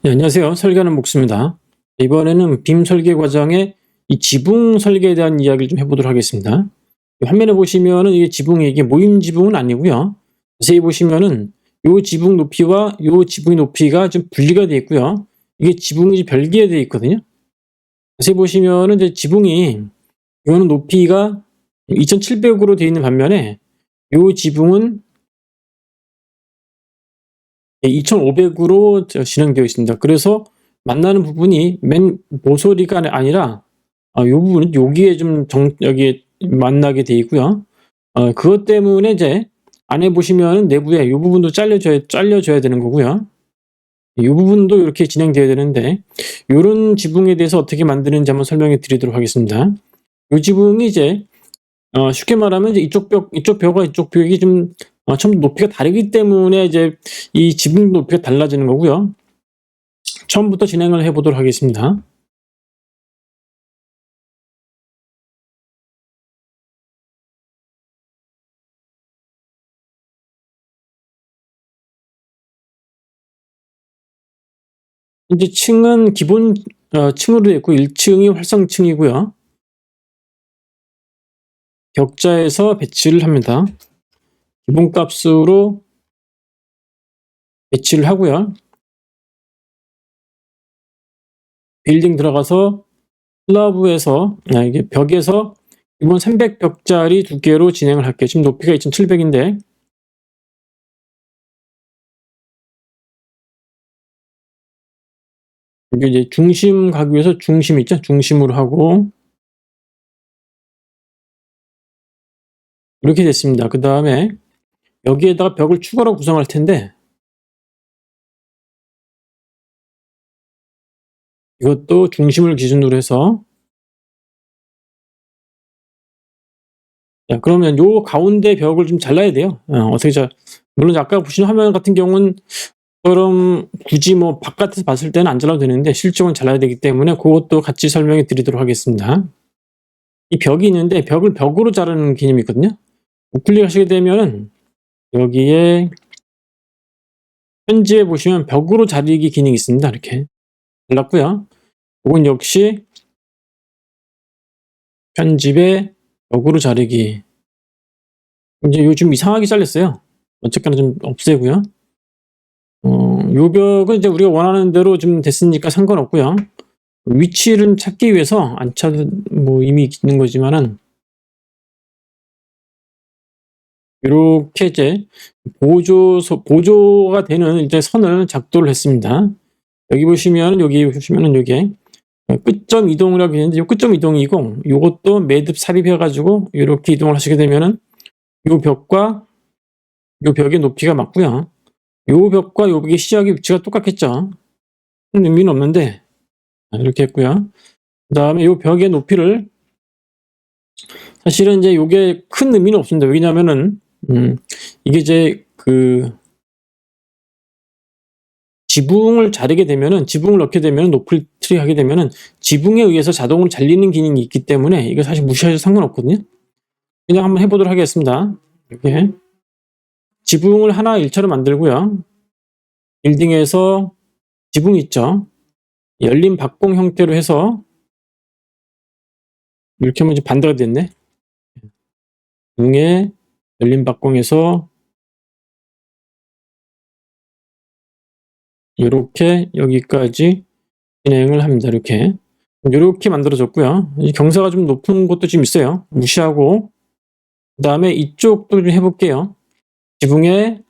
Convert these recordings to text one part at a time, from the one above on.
네, 안녕하세요. 설계하는 목수입니다. 이번에는 빔 설계 과정의 이 지붕 설계에 대한 이야기를 좀 해보도록 하겠습니다. 화면에 보시면은 이게 지붕이 이게 모임 지붕은 아니고요. 자세히 보시면은 요 지붕 높이와 요 지붕의 높이가 좀 분리가 되어 있고요. 이게 지붕이 별개에 되어 있거든요. 자세히 보시면은 이제 지붕이 이거는 높이가 2,700으로 되어 있는 반면에 요 지붕은 2,500으로 진행되어 있습니다. 그래서 만나는 부분이 맨 모서리가 아니라 요 부분은 여기에 좀 여기에 만나게 돼 있고요. 그것 때문에 이제 안에 보시면은 내부에 요 부분도 잘려져야 되는 거고요. 요 부분도 이렇게 진행돼야 되는데 요런 지붕에 대해서 어떻게 만드는지 한번 설명해 드리도록 하겠습니다. 요 지붕이 이제 쉽게 말하면 이제 이쪽 벽과 이쪽 벽이 좀 처음 높이가 다르기 때문에 이제 이 지붕 높이가 달라지는 거고요. 처음부터 진행을 해 보도록 하겠습니다. 이제 층은 기본 층으로 되어 있고 1 층이 활성층이고요. 격자에서 배치를 합니다. 기본값으로 배치를 하고요. 빌딩 들어가서 슬라브에서 이게 벽에서 기본 300 벽짜리 두께로 진행을 할게요. 지금 높이가 2,700 인데 이게 이제 중심 가기 위해서 중심 있죠? 중심으로 하고 이렇게 됐습니다. 그다음에 여기에다가 벽을 추가로 구성할 텐데 이것도 중심을 기준으로 해서 자 그러면 요 가운데 벽을 좀 잘라야 돼요. 어떻게 물론 아까 보신 화면 같은 경우는 처럼 굳이 뭐 바깥에서 봤을 때는 안 잘라도 되는데 실적은 잘라야 되기 때문에 그것도 같이 설명해 드리도록 하겠습니다. 이 벽이 있는데 벽을 벽으로 자르는 개념이 있거든요. 우클릭 하시게 되면은 여기에 편지에 보시면 벽으로 자르기 기능이 있습니다. 이렇게 잘랐고요. 이건 역시 편집에 벽으로 자르기. 이제 요즘 이상하게 잘렸어요. 어쨌거나 좀 없애고요. 요 벽은 이제 우리가 원하는 대로 좀 됐으니까 상관없고요. 위치를 찾기 위해서 안 찾은 뭐 이미 있는 거지만은 요렇게 이제 보조가 되는 이제 선을 작도를 했습니다. 여기 보시면은 요게 끝점 이동이라고 있는데 요 끝점 이동이고 요것도 매듭 삽입해 가지고 요렇게 이동을 하시게 되면은 요 벽과 요 벽의 높이가 맞고요. 요 벽과 요 벽의 시작의 위치가 똑같겠죠. 큰 의미는 없는데 이렇게 했고요. 그다음에 요 벽의 높이를 사실은 이제 요게 큰 의미는 없습니다. 왜냐면은 이게 이제 지붕을 자르게 되면은 지붕을 넣게 되면은 높이를 하게 되면은 지붕에 의해서 자동으로 잘리는 기능이 있기 때문에 이거 사실 무시하셔도 상관없거든요. 그냥 한번 해 보도록 하겠습니다. 이렇게 지붕을 하나 일차로 만들고요. 빌딩에서 지붕 있죠. 열린 박공 형태로 해서 이렇게 하면 이제 반대가 됐네. 지붕에 열린 박공에서 요렇게 여기까지 진행을 합니다. 이렇게. 요렇게 만들어졌고요. 이 경사가 좀 높은 곳도 좀 있어요. 무시하고 그다음에 이쪽도 좀 해 볼게요. 지붕에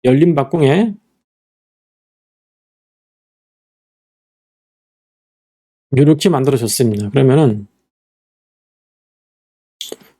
열린 박공에 요렇게 만들어졌습니다. 그러면은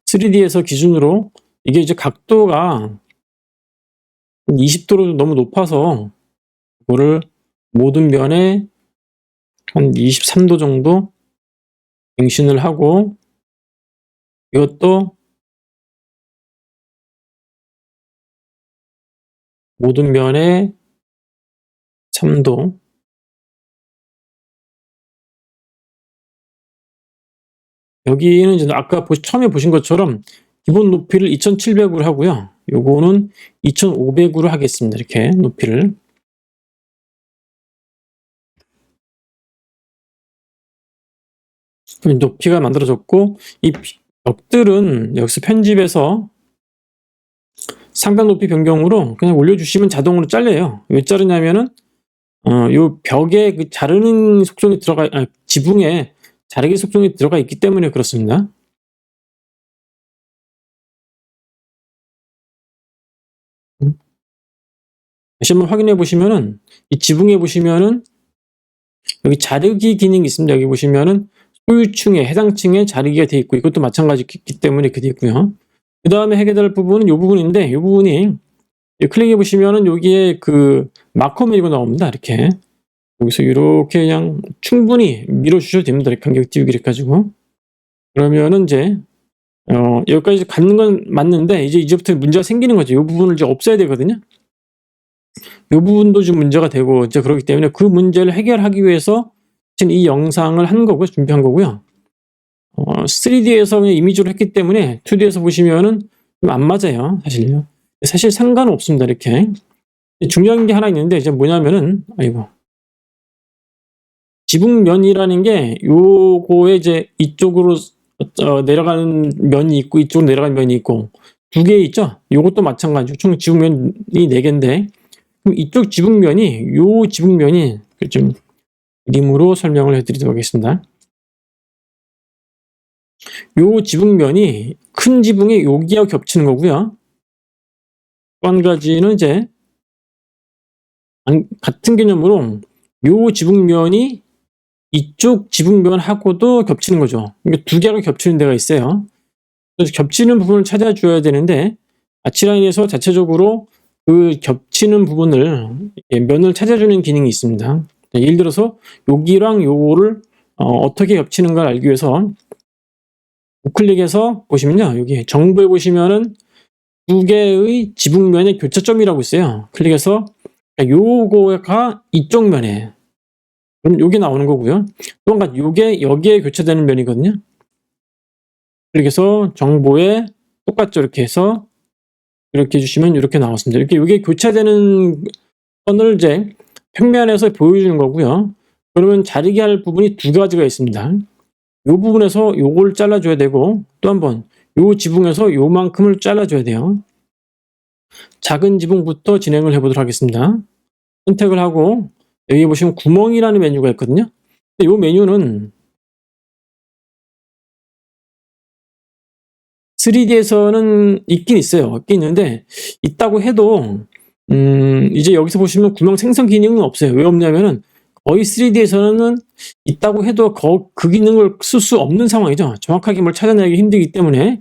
3D에서 기준으로 이게 이제 각도가 20도로 너무 높아서 그거를 모든 면에 한 23도 정도 갱신을 하고 이것도 모든 면에 3도 여기는 이제 아까 처음에 보신 것처럼 기본 높이를 2,700으로 하고요. 요거는 2,500으로 하겠습니다. 이렇게 높이를. 높이가 만들어졌고, 이 벽들은 여기서 편집해서 상단 높이 변경으로 그냥 올려주시면 자동으로 잘려요. 왜 자르냐면은 요 벽에 그 자르는 속성이 지붕에 자르기 속성이 들어가 있기 때문에 그렇습니다. 다시 한번 확인해 보시면은 이 지붕에 보시면은 여기 자르기 기능이 있습니다. 여기 보시면은 소유층에 해당 층에 자르기가 되어 있고, 이것도 마찬가지기 때문에 이렇게 되어 있고요. 그 다음에 해결될 부분은 이 부분인데, 이 부분이 클릭해 보시면은 여기에 그 마커 메뉴가 나옵니다. 이렇게 여기서 이렇게 그냥 충분히 밀어 주셔도 됩니다. 이렇게 간격 띄우기 이렇게 가지고. 그러면은 이제 여기까지 갖는 건 맞는데, 이제부터 문제가 생기는 거죠. 이 부분을 이제 없애야 되거든요. 이 부분도 좀 문제가 되고 이제 그렇기 때문에 그 문제를 해결하기 위해서 지금 이 영상을 한 거고요. 준비한 거고요. 3D에서 그냥 이미지로 했기 때문에 2D에서 보시면은 좀 안 맞아요. 사실요. 사실 상관은 없습니다. 이렇게. 중요한 게 하나 있는데, 이제 뭐냐면은, 지붕면이라는 게 요거에 이제 이쪽으로 내려가는 면이 있고, 이쪽으로 내려가는 면이 있고, 두 개 있죠? 요것도 마찬가지고, 총 지붕면이 4개인데, 그럼 이쪽 지붕면이, 요 지붕면이 좀 그림으로 설명을 해드리도록 하겠습니다. 요 지붕면이 큰 지붕에 여기하고 겹치는 거고요. 또 한 가지는 이제 같은 개념으로 요 지붕면이 이쪽 지붕면하고도 겹치는 거죠. 그러니까 두 개가 겹치는 데가 있어요. 그래서 겹치는 부분을 찾아줘야 되는데, 아치라인에서 자체적으로 그 겹치는 부분을 면을 찾아주는 기능이 있습니다. 예를 들어서 여기랑 요거를 어떻게 겹치는가를 알기 위해서 우클릭해서 보시면요, 여기 정보에 보시면은 두 개의 지붕면의 교차점이라고 있어요. 클릭해서 요거가 이쪽 면에, 그럼 요게 나오는 거고요. 또 한 가지, 요게 여기에 교차되는 면이거든요. 클릭해서 정보에 똑같죠. 이렇게 해서 이렇게 해주시면 이렇게 나왔습니다. 이렇게 요게 교차되는 선을 이제 평면에서 보여주는 거고요. 그러면 자르게 할 부분이 두 가지가 있습니다. 요 부분에서 요걸 잘라줘야 되고, 또 한 번 요 지붕에서 요만큼을 잘라줘야 돼요. 작은 지붕부터 진행을 해보도록 하겠습니다. 선택을 하고 여기 보시면 구멍이라는 메뉴가 있거든요. 이 메뉴는 3D에서는 있긴 있어요. 있긴 있는데, 있다고 해도 이제 여기서 보시면 구멍 생성 기능은 없어요. 왜 없냐면은 거의 3D에서는 있다고 해도 그 기능을 쓸 수 없는 상황이죠. 정확하게 뭘 찾아내기 힘들기 때문에.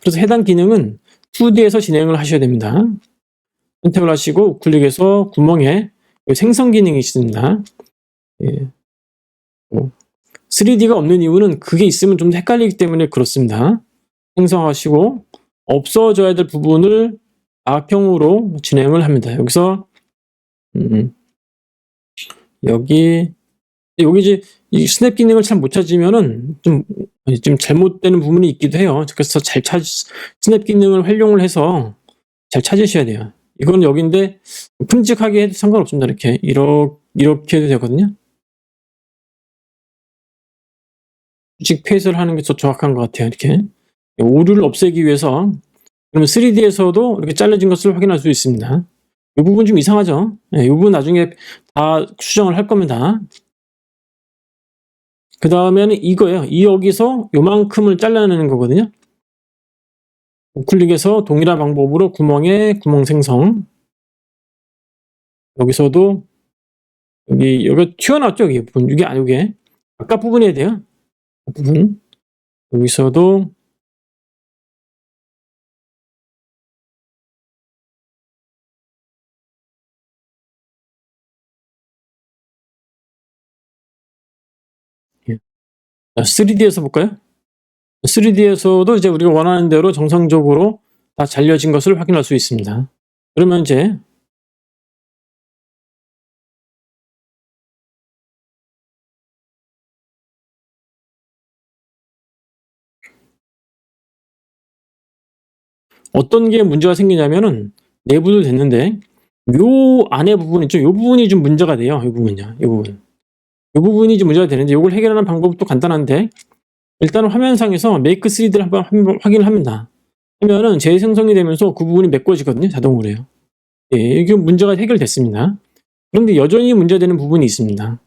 그래서 해당 기능은 2D에서 진행을 하셔야 됩니다. 선택을 하시고 우클릭해서 구멍에 생성 기능이 있습니다. 3D가 없는 이유는 그게 있으면 좀 헷갈리기 때문에 그렇습니다. 생성하시고 없어져야 될 부분을 악형으로 진행을 합니다. 여기서 여기 이제 이 스냅 기능을 잘 못 찾으면은 좀 잘못되는 부분이 있기도 해요. 그래서 스냅 기능을 활용을 해서 잘 찾으셔야 돼요. 이건 여기인데 큼직하게 해도 상관없습니다. 이렇게 해도 되거든요. 수직 페이스를 하는 게 더 정확한 것 같아요. 이렇게 오류를 없애기 위해서. 그러면 3D에서도 이렇게 잘라진 것을 확인할 수 있습니다. 이 부분 좀 이상하죠? 이 부분 나중에 다 수정을 할 겁니다. 그 다음에는 이거예요. 여기서 요만큼을 잘라내는 거거든요. 우클릭해서 동일한 방법으로 구멍에 구멍 생성. 여기서도 여기 튀어나왔죠? 여기 부분. 이게 아까 부분이어야 돼요. 부분. 여기서도 예. 3D에서 볼까요? 3D에서도 이제 우리가 원하는 대로 정상적으로 다 잘려진 것을 확인할 수 있습니다. 그러면 이제 어떤 게 문제가 생기냐면은 내부도 됐는데 요 안에 부분 있죠? 요 부분이 좀 문제가 돼요. 이 부분이요. 이 부분이 좀 문제가 되는데, 요걸 해결하는 방법도 간단한데, 일단은 화면상에서 make 3D를 한번 확인을 합니다. 하면은 재생성이 되면서 그 부분이 메꿔지거든요. 자동으로요. 예, 이게 문제가 해결됐습니다. 그런데 여전히 문제되는 부분이 있습니다.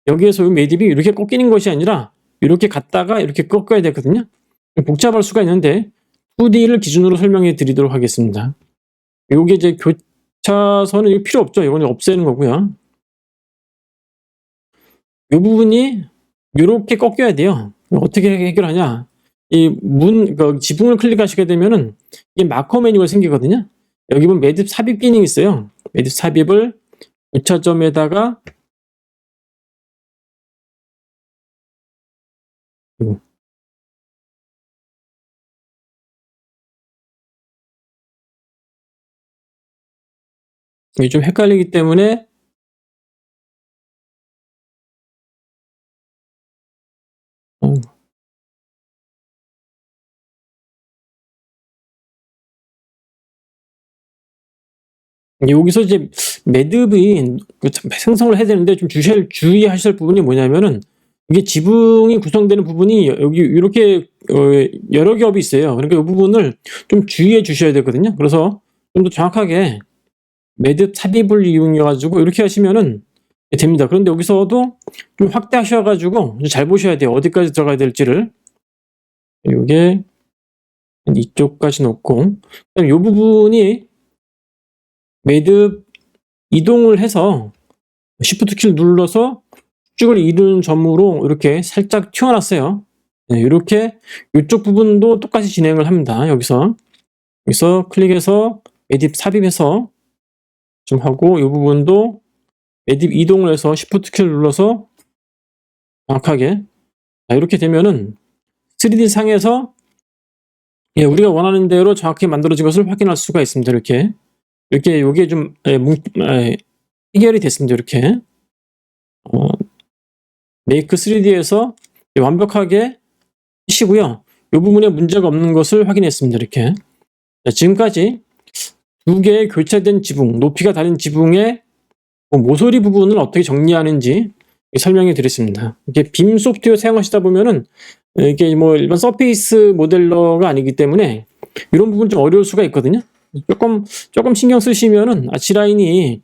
여기에서 이 매듭이 이렇게 꺾이는 것이 아니라 이렇게 갔다가 이렇게 꺾어야 되거든요. 복잡할 수가 있는데 2D를 기준으로 설명해 드리도록 하겠습니다. 요게 이제 교차선은 이거 필요 없죠. 이거는 없애는 거고요. 이 부분이 요렇게 꺾여야 돼요. 어떻게 해결하냐? 그 지붕을 클릭하시게 되면은 이게 마커 메뉴가 생기거든요. 여기 보면 매듭 삽입 기능이 있어요. 매듭 삽입을 교차점에다가 이게 좀 헷갈리기 때문에 여기서 이제 매듭이 생성을 해야 되는데 좀 주의하실 부분이 뭐냐면은 이게 지붕이 구성되는 부분이 여기 이렇게 여러 겹이 있어요. 그러니까 이 부분을 좀 주의해 주셔야 되거든요. 그래서 좀 더 정확하게 매듭 삽입을 이용해 가지고 이렇게 하시면은 됩니다. 그런데 여기서도 좀 확대하셔 가지고 잘 보셔야 돼요. 어디까지 들어가야 될지를. 요게 이쪽까지 놓고 그다음에 요 부분이 매듭 이동을 해서 Shift 키를 눌러서 축을 이루는 점으로 이렇게 살짝 튀어놨어요. 네, 이렇게 이쪽 부분도 똑같이 진행을 합니다. 여기서 클릭해서 매듭 삽입해서 좀 하고 이 부분도 매듭 이동을 해서 Shift 키를 눌러서 정확하게 이렇게 되면은 3D 상에서 우리가 원하는 대로 정확히 만들어진 것을 확인할 수가 있습니다. 이렇게 요게 좀 해결이 됐습니다. 이렇게 메이크 3D에서 완벽하게 하시고요. 이 부분에 문제가 없는 것을 확인했습니다. 이렇게 지금까지 두 개의 교차된 지붕, 높이가 다른 지붕의 모서리 부분을 어떻게 정리하는지 설명해 드렸습니다. 이렇게 빔 소프트웨어 사용하시다 보면은 이게 뭐 일반 서페이스 모델러가 아니기 때문에 이런 부분 좀 어려울 수가 있거든요. 조금 신경 쓰시면은 아치라인이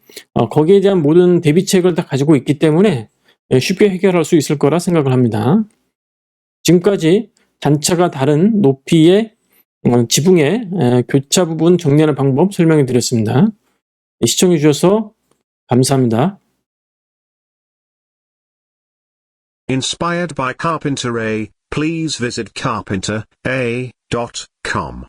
거기에 대한 모든 대비책을 다 가지고 있기 때문에 쉽게 해결할 수 있을 거라 생각을 합니다. 지금까지 단차가 다른 높이의 지붕의 교차 부분 정리하는 방법 설명해 드렸습니다. 시청해 주셔서 감사합니다. Inspired by Carpenter A, please visit carpentera.com.